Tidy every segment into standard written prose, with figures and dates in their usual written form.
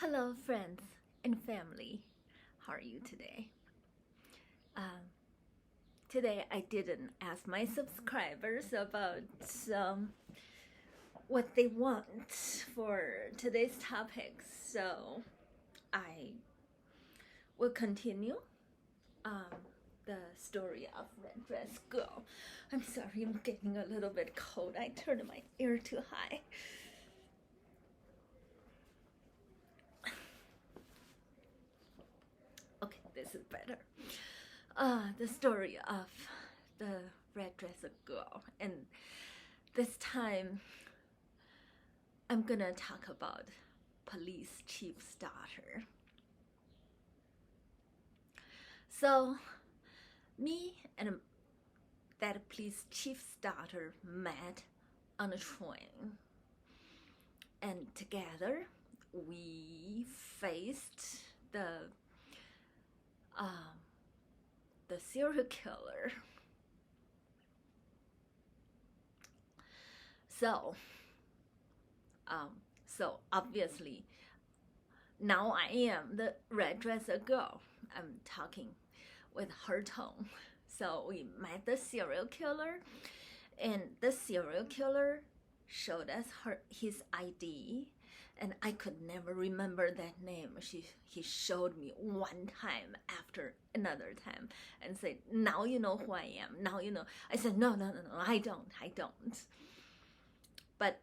Hello, friends and family. How are you today? Um, Today, I didn't ask my subscribers about what they want for today's topic, so I will continue um, the story of Red Dress Girl. I'm sorry, I'm getting a little bit cold. I turned my ear too high. Okay, this is better. The story of the red dress girl, and this time I'm gonna talk about police chief's daughter. So, me and that police chief's daughter met on a train, and together we faced um, the serial killer. So, um, so obviously, now I am the red dress girl. I'm talking with her tone. So we met the serial killer, and the serial killer showed us his ID, and I could never remember that name. He showed me one time after another time and said, "Now you know who I am. Now you know." I said, "No, no, no, no, I don't." But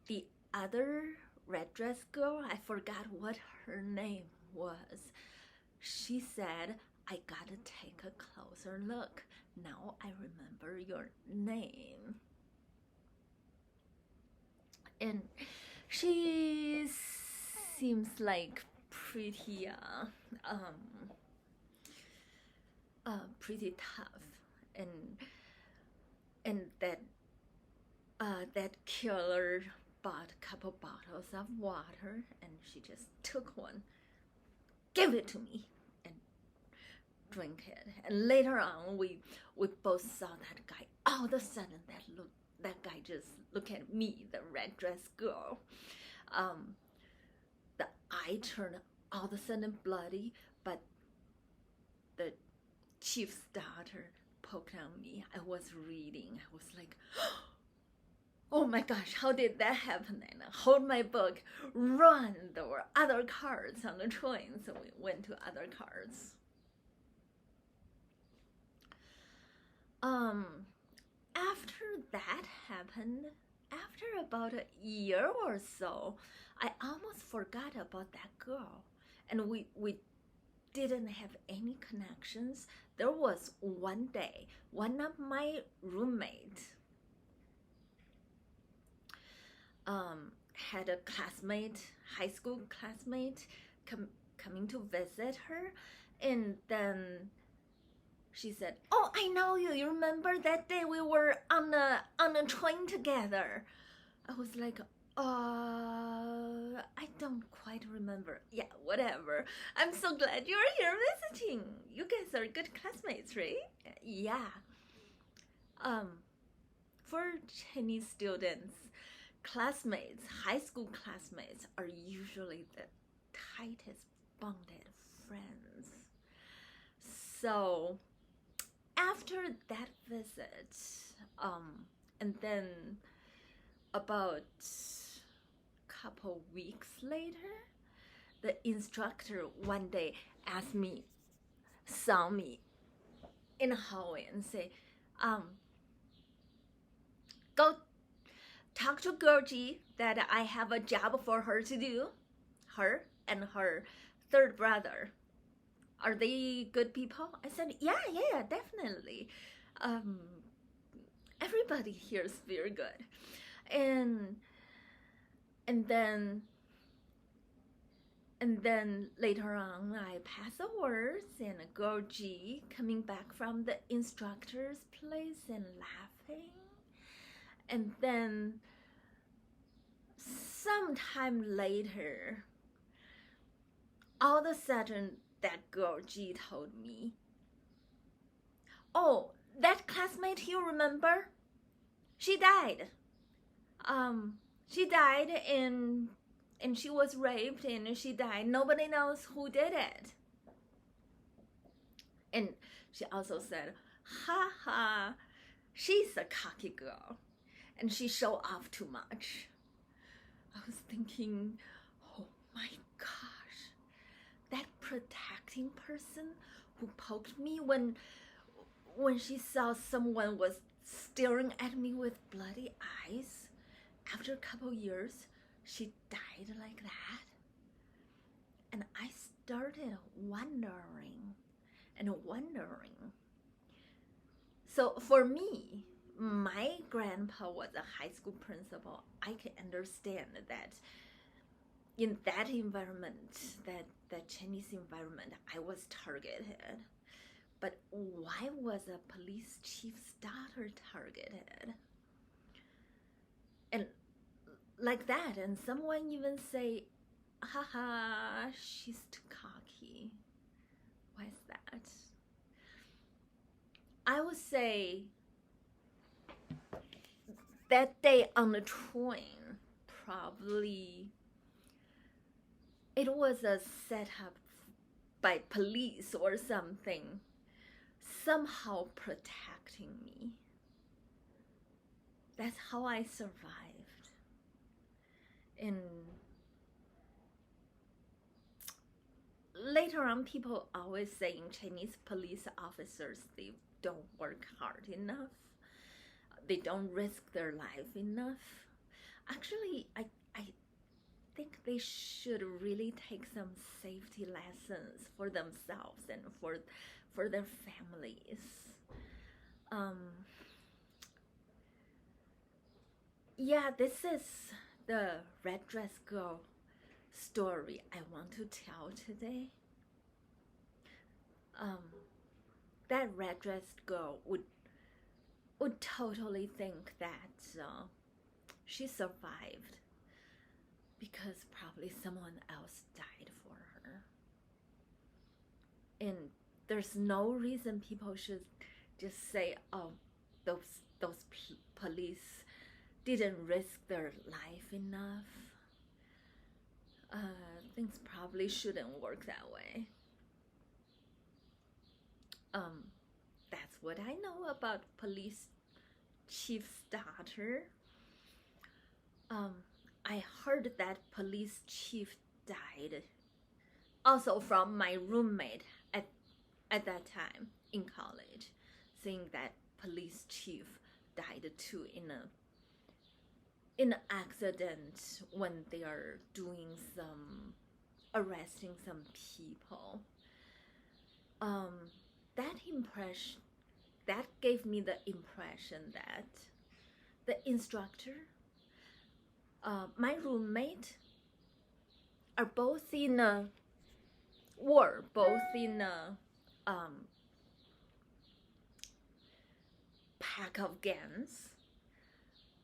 the other red dress girl, I forgot what her name was. She said, "I gotta take a closer look. Now I remember your name." And she seems like um, pretty tough, and that killer bought a couple bottles of water, and she just took one, gave it to me, and drink it. And later on, we both saw that guy. All of a sudden, that guy just looked at me, the red dress girl. The eye turned all of a sudden bloody, but the chief's daughter poked on me. I was reading. I was like, oh my gosh, how did that happen? And I hold my book, run. There were other cars on the train, so we went to other cars. After that happened, after about a year or so, I almost forgot about that girl, and we didn't have any connections. There was one day, one of my roommates had a classmate, high school classmate, coming to visit her, and then she said, "Oh, I know you. You remember that day we were on a train together?" I was like, I don't quite remember. Yeah, whatever. I'm so glad you're here visiting. You guys are good classmates, right? Yeah. For Chinese students, classmates, high school classmates are usually the tightest bonded friends. So after that visit, and then about a couple weeks later, the instructor one day saw me in the hallway and say, "Go talk to Girl G that I have a job for her to do." Her and her third brother. Are they good people? I said, yeah, definitely. Everybody here is very good. And then later on, I passed the words, and a girl G coming back from the instructor's place and laughing. And then sometime later, all of a sudden, that girl G told me, "Oh, that classmate you remember? She died. She died in and she was raped and she died. Nobody knows who did it. And she also said, ha ha, she's a cocky girl and she show off too much. I was thinking, oh my gosh, that protecting person who poked me when she saw someone was staring at me with bloody eyes, after a couple years, she died like that. And I started wondering and wondering. So for me, my grandpa was a high school principal. I can understand that in that environment, that Chinese environment, I was targeted. But why was a police chief's daughter targeted? And like that, and someone even say, haha, she's too cocky. Why is that? I would say that day on the train, probably it was a setup by police or something, somehow protecting me. That's how I survived. And later on, people always saying Chinese police officers, they don't work hard enough. They don't risk their life enough. Actually, I think they should really take some safety lessons for themselves and for their families. Yeah, this is the red dress girl story I want to tell today. That red dressed girl would totally think that she survived because probably someone else died for her. And there's no reason people should just say, oh, those police didn't risk their life enough. Things probably shouldn't work that way. That's what I know about police chief's daughter. I heard that police chief died also from my roommate at that time in college, saying that police chief died too in an accident when they are doing arresting some people. That gave me the impression that the instructor, my roommate, are both in a pack of gangs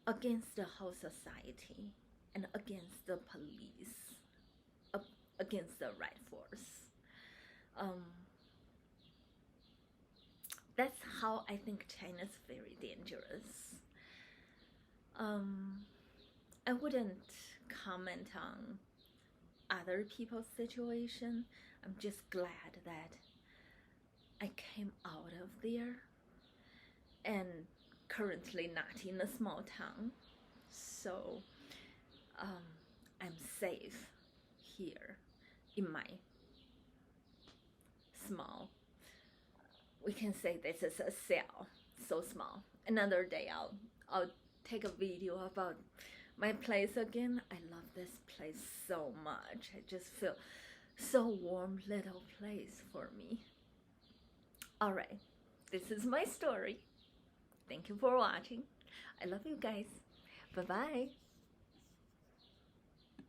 against the whole society and against the police, against the right force. That's how I think China's very dangerous. I wouldn't comment on other people's situation. I'm just glad that I came out of there and currently not in a small town. So I'm safe here in my small, we can say this is a cell, so small. Another day I'll take a video about my place again. I love this place so much. I just feel so warm little place for me. All right, this is my story. Thank you for watching. I love you guys. Bye-bye.